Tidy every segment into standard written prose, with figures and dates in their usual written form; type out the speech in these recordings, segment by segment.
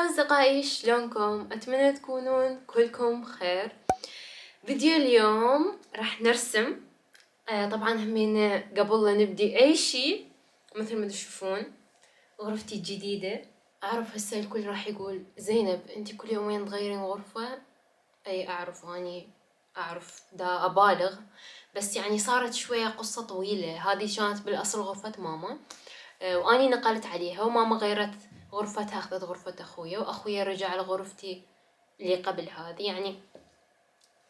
أصدقائي، شلونكم؟ أتمنى تكونون كلكم خير. فيديو اليوم راح نرسم. طبعا همين قبل لا نبدي أي شي، مثل ما تشوفون غرفتي الجديدة. أعرف هسه الكل راح يقول زينب أنتي كل يومين تغيرين غرفة. أي أعرف، أني أعرف دا أبالغ، بس يعني صارت شوية قصة طويلة. هذه كانت بالأصل غرفة ماما، وأني نقلت عليها، وماما غيرت غرفتها، أخذت غرفة أخويا، وأخويا رجع لغرفتي اللي قبل هذه، يعني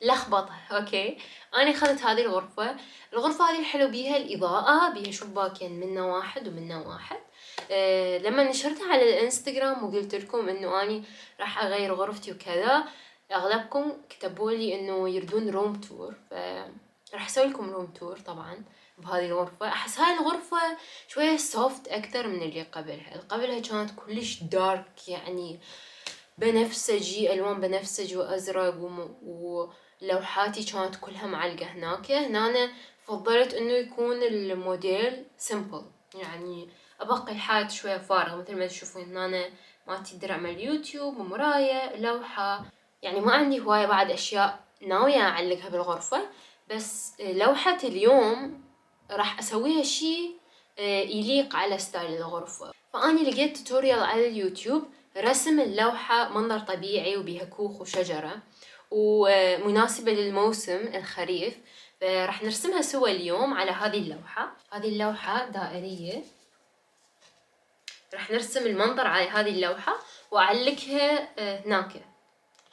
لخبطة. أوكي، أنا أخذت هذه الغرفة. الغرفة هذه الحلو بيها الإضاءة، بيها شباكين، منا واحد ومنا واحد. لما نشرتها على الانستغرام وقلت لكم إنه أني راح أغير غرفتي وكذا، أغلبكم كتبوا لي إنه يردون روم تور، راح أسوي لكم روم تور طبعا بهذه الغرفة. أحس هاي الغرفة شوية سوفت أكثر من اللي قبلها. قبلها كانت كلش دارك، يعني بنفسجي، ألوان بنفسجي وأزرق، ولوحاتي كانت كلها معلقة هناك. هنا فضلت إنه يكون الموديل سيمبل، يعني أبقي الحياة شوية فارغة. مثل ما تشوفون هنا مالتي درع مال اليوتيوب ومراية لوحة. يعني ما عندي هواية بعد أشياء ناوية أعلقها بالغرفة، بس لوحة اليوم راح أسويها شي يليق على ستايل الغرفة. فأني لقيت توتوريال على اليوتيوب رسم اللوحة منظر طبيعي وبيها كوخ وشجرة، ومناسبة للموسم الخريف. راح نرسمها سوا اليوم على هذه اللوحة. هذه اللوحة دائرية، راح نرسم المنظر على هذه اللوحة وأعلقها هناك.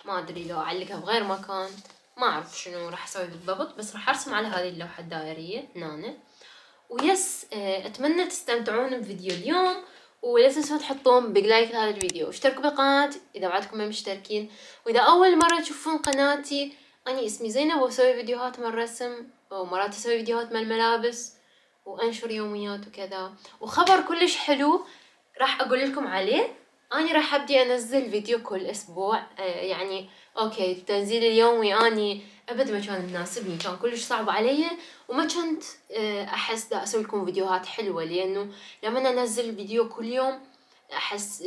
ما أدري لو أعلقها بغير مكان، ما أعرف شنو راح أسوي بالضبط، بس راح أرسم على هذه اللوحة الدائرية هنا. ويس، أتمنى تستمتعون بفيديو اليوم، ولا تنسوا تحطون بيج لايك لهذا الفيديو، واشتركوا بالقناة إذا بعدكم ما مشتركين. وإذا أول مرة تشوفون قناتي، أنا اسمي زينب وأسوي فيديوهات من الرسم، ومرات أسوي فيديوهات من الملابس، وأنشر يوميات وكذا. وخبر كلش حلو راح أقول لكم عليه، أنا راح أبدي أنزل فيديو كل أسبوع. يعني أوكي، التنزيل اليومي أني أبد ما كان مناسبني، كان كلش صعب علي، وما كنت أحس دا أسوي لكم فيديوهات حلوة، لأنه لما أنزل فيديو كل يوم أحس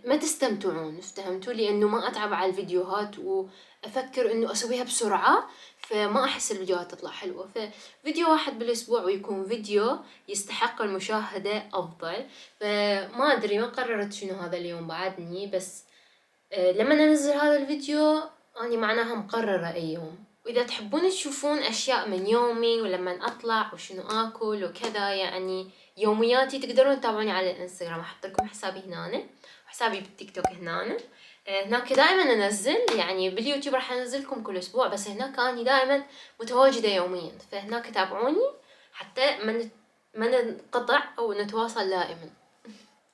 ما تستمتعون، فهمتوا؟ لأنه ما أتعب على الفيديوهات وأفكر إنه أسويها بسرعة، فما أحس الفيديوهات تطلع حلوة. ففيديو واحد بالأسبوع ويكون فيديو يستحق المشاهدة أفضل. فما أدري، ما قررت شنو هذا اليوم بعدني، بس لما أنزل هذا الفيديو أنا معناها مقررة أي يوم. وإذا تحبون تشوفون أشياء من يومي ولما أطلع وشنو آكل وكذا، يعني يومياتي، تقدرون تتابعوني على الانستغرام. أحط لكم حسابي هنا وحسابي بالتيك توك هنا. هناك دائما أنزل، يعني باليوتيوب راح أنزلكم كل أسبوع، بس هناك أنا دائما متواجدة يوميا، فهناك تابعوني حتى ما ننقطع أو نتواصل دائما.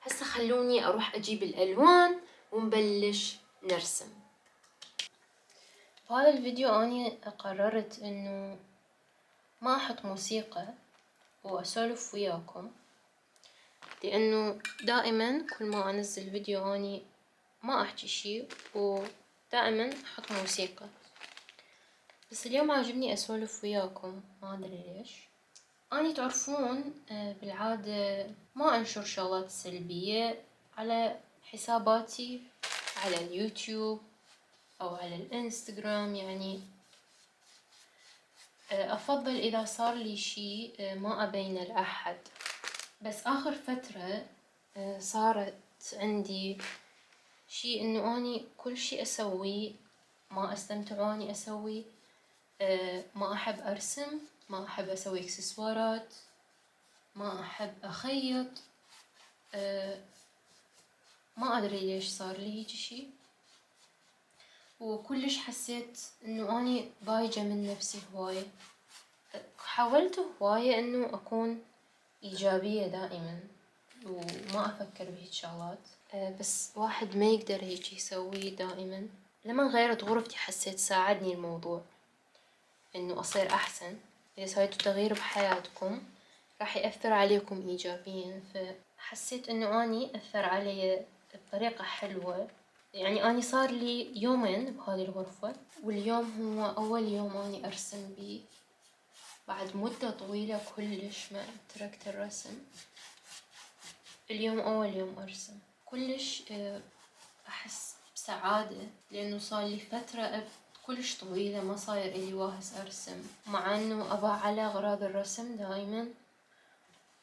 هسه خلوني أروح أجيب الألوان ونبلش نرسم. بهذا الفيديو أنا قررت إنه ما أحط موسيقى وأسولف وياكم، لأنه دائما كل ما أنزل فيديو أني ما أحكي شي ودائما أحط موسيقى، بس اليوم عاجبني أسولف وياكم، ما أدري ليش. أني تعرفون بالعادة ما أنشر شغلات سلبية على حساباتي على اليوتيوب أو على الانستغرام، يعني أفضل إذا صار لي شي ما أبينه لأحد. بس آخر فترة صارت عندي شي إنه أني كل شي أسويه ما أستمتع وأني أسوي. ما أحب أرسم، ما أحب أسوي إكسسوارات، ما أحب أخيط. ما أدري ليش صار لي هيجي شي، وكلش حسيت إنه أني ضايجة من نفسي هواية. حاولت هواية إنه أكون إيجابية دائما وما أفكر بهيج شغلات، بس واحد ما يقدر هيك يسوي دائما. لما غيرت غرفتي حسيت ساعدني الموضوع إنه أصير أحسن. إذا سويتوا تغيير بحياتكم راح يأثر عليكم إيجابيا، فحسيت إنه أني أثر علي بطريقة حلوة. يعني أني صار لي يومين بهذه الغرفة، واليوم هو أول يوم أني أرسم بيه بعد مدة طويلة كلش ما تركت الرسم. اليوم أول يوم أرسم، كلش أحس بسعادة، لأنه صار لي فترة كلش طويلة ما صاير إلي واهس أرسم، مع أنه أبا على أغراض الرسم دائما،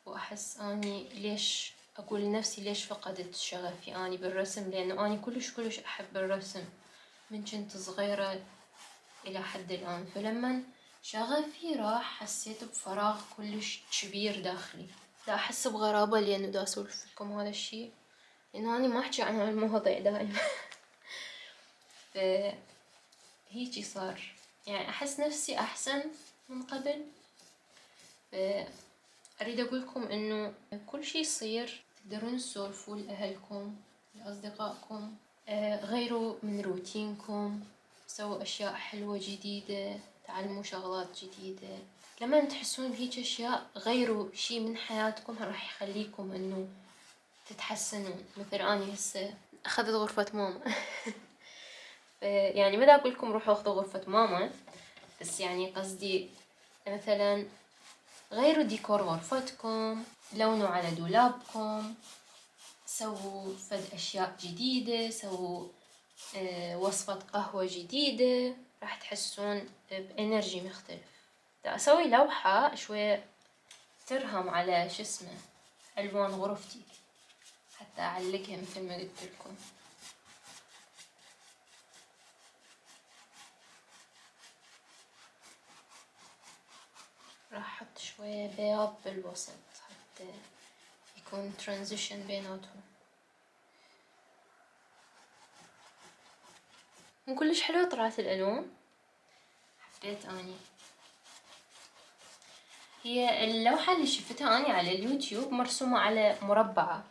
وأحس أني ليش أقول لنفسي ليش فقدت شغفي أني بالرسم، لأنه أني كلش أحب الرسم من كنت صغيرة إلى حد الآن. فلما شغفي راح حسيت بفراغ كلش كبير داخلي. دا أحس بغرابة لأنه دا أسولف لكم هذا الشي، لأنه أنا ما أحكي عن هالمواضيع دائما. فهيجي صار، يعني أحس نفسي أحسن من قبل. أريد أقولكم إنه كل شي يصير تقدرون تسولفوا لأهلكم لأصدقائكم، غيروا من روتينكم، سووا أشياء حلوة جديدة، تعلموا شغلات جديدة. لما تحسون بهيج أشياء غيروا شي من حياتكم راح يخليكم إنه تتحسنون. مثل أني هسه أخذت غرفة ماما. يعني ما دا أقولكم روحوا أخذوا غرفة ماما، بس يعني قصدي مثلا غيروا ديكور غرفتكم، لونوا على دولابكم، سووا فد أشياء جديدة، سووا وصفة قهوة جديدة، راح تحسون بإنرجي مختلف. دا أسوي لوحة شوية ترهم على شو اسمه ألوان غرفتي حتى أعلقها مثل ما قلت لكم. راح أحط شوية بياض بالوسط حتى يكون ترانزيشن بيناتهم. كلش حلوة طلعت الألوان، حبيت أني. هي اللوحة اللي شفتها أني على اليوتيوب مرسومة على مربعة،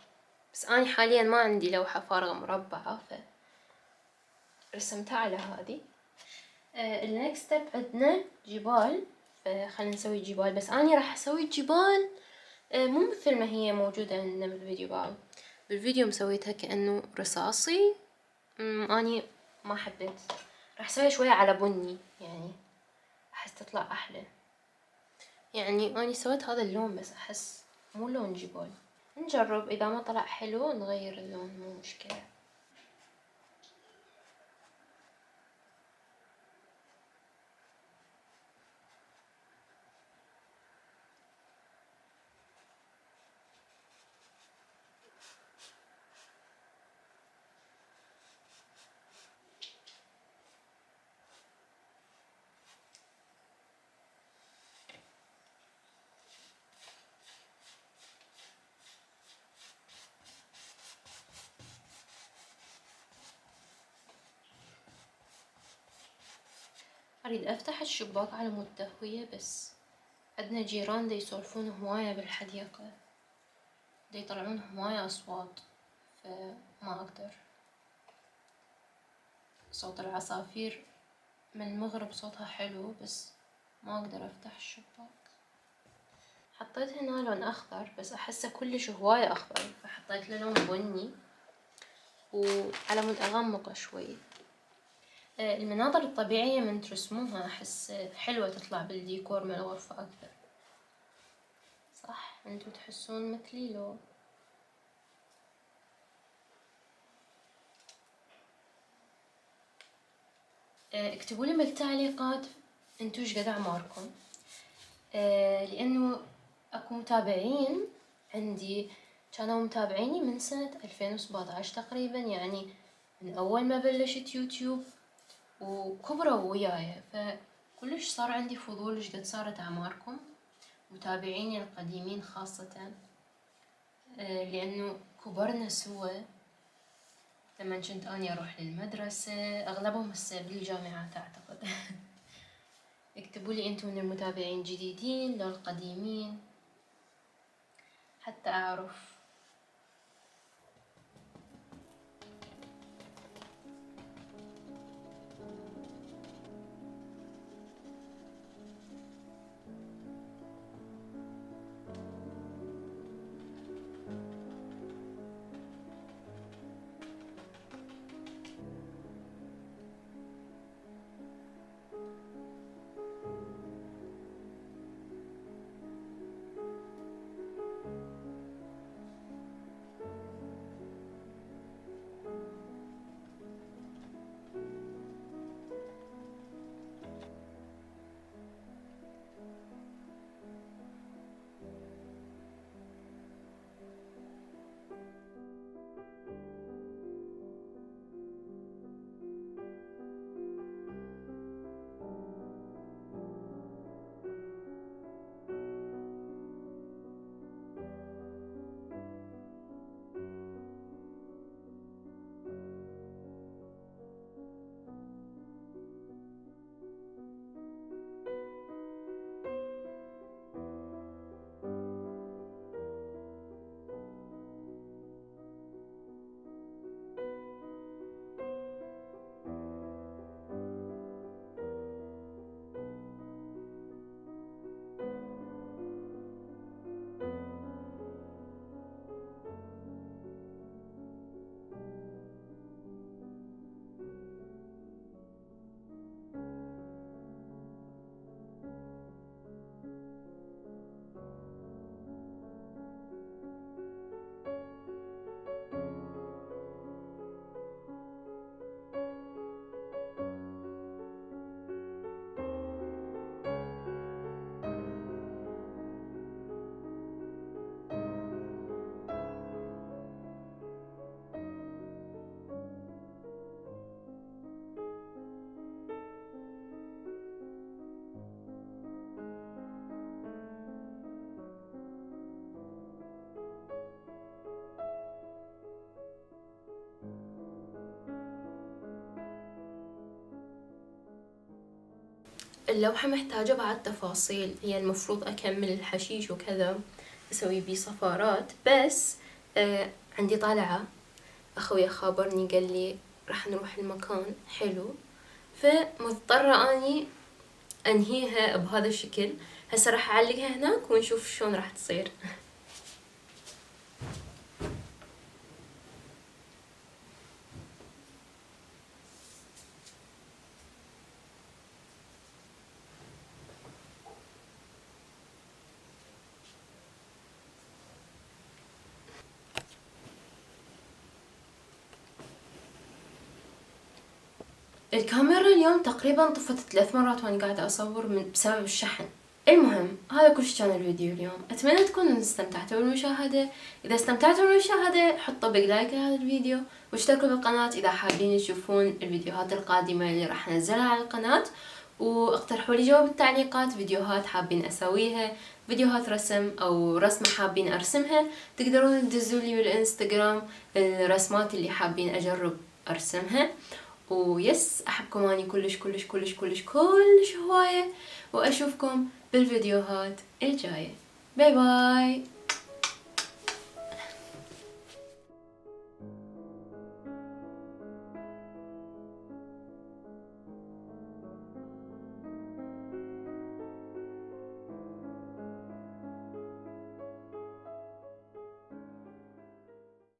بس أني حاليا ما عندي لوحة فارغة مربعة فرسمتها على هذه. النكست ستيب عندنا جبال، فخلينا نسوي جبال، بس أني راح أسوي جبال مو مثل ما هي موجودة عندنا بالفيديو. بعد بالفيديو مسويتها كأنه رصاصي، أني ما حبيت، راح أسويها شوية على بني، يعني أحس تطلع أحلى. يعني أني سويت هذا اللون بس أحس مو لون جبال. نجرب، إذا ما طلع حلو نغير اللون، مو مشكلة. أريد أفتح الشباك على مود تهوية، بس عندنا جيران دا يسولفون هواية بالحديقة، دا يطلعون هواية أصوات، فما أقدر. صوت العصافير من المغرب صوتها حلو، بس ما أقدر أفتح الشباك. حطيت هنا لون أخضر بس أحسه كلش هواية أخضر، فحطيت له لون بني وعلى مود أغمقه شوي. المناظر الطبيعية من ترسموها أحس حلوة تطلع بالديكور من الغرفة أكثر، صح؟ أنتوا تحسون مثلي لو؟ اكتبوا لي بالتعليقات أنتوا إيش قد أعماركم، لأنه أكو متابعين عندي كانوا متابعيني من سنة 2017 تقريبا، يعني من أول ما بلشت يوتيوب وكبروا وياي، فكلش صار عندي فضول إيش قد صارت أعماركم، متابعيني القديمين خاصة، لأنه كبرنا سوا لما كنت أني أروح للمدرسة، أغلبهم هسه بالجامعات أعتقد. اكتبوا لي أنتم من المتابعين جديدين لو القديمين حتى أعرف. اللوحة محتاجة بعد تفاصيل، هي المفروض أكمل الحشيش وكذا، أسوي بيه صفارات، بس عندي طالعة أخوي خابرني قال لي راح نروح المكان حلو، فمضطرة أني أنهيها بهذا الشكل. هسه راح أعلقها هناك ونشوف شلون راح تصير. الكاميرا اليوم تقريبا طفت 3 مرات وانا قاعدة اصور بسبب الشحن. المهم هذا كلش كان الفيديو اليوم، اتمنى تكونوا استمتعتوا بالمشاهدة. اذا استمتعتوا بالمشاهدة حطوا بق لايك لهذا الفيديو واشتركوا بالقناة اذا حابين تشوفون الفيديوهات القادمة اللي راح انزلها على القناة، واقترحوا لي جوا بالتعليقات فيديوهات حابين اسويها، فيديوهات رسم او رسمة حابين ارسمها. تقدرون تدزوا لي بالانستغرام الرسمات اللي حابين اجرب ارسمها. ويس احبكم اني كلش كلش كلش كلش كلش هواية، واشوفكم بالفيديوهات الجاية. باي باي.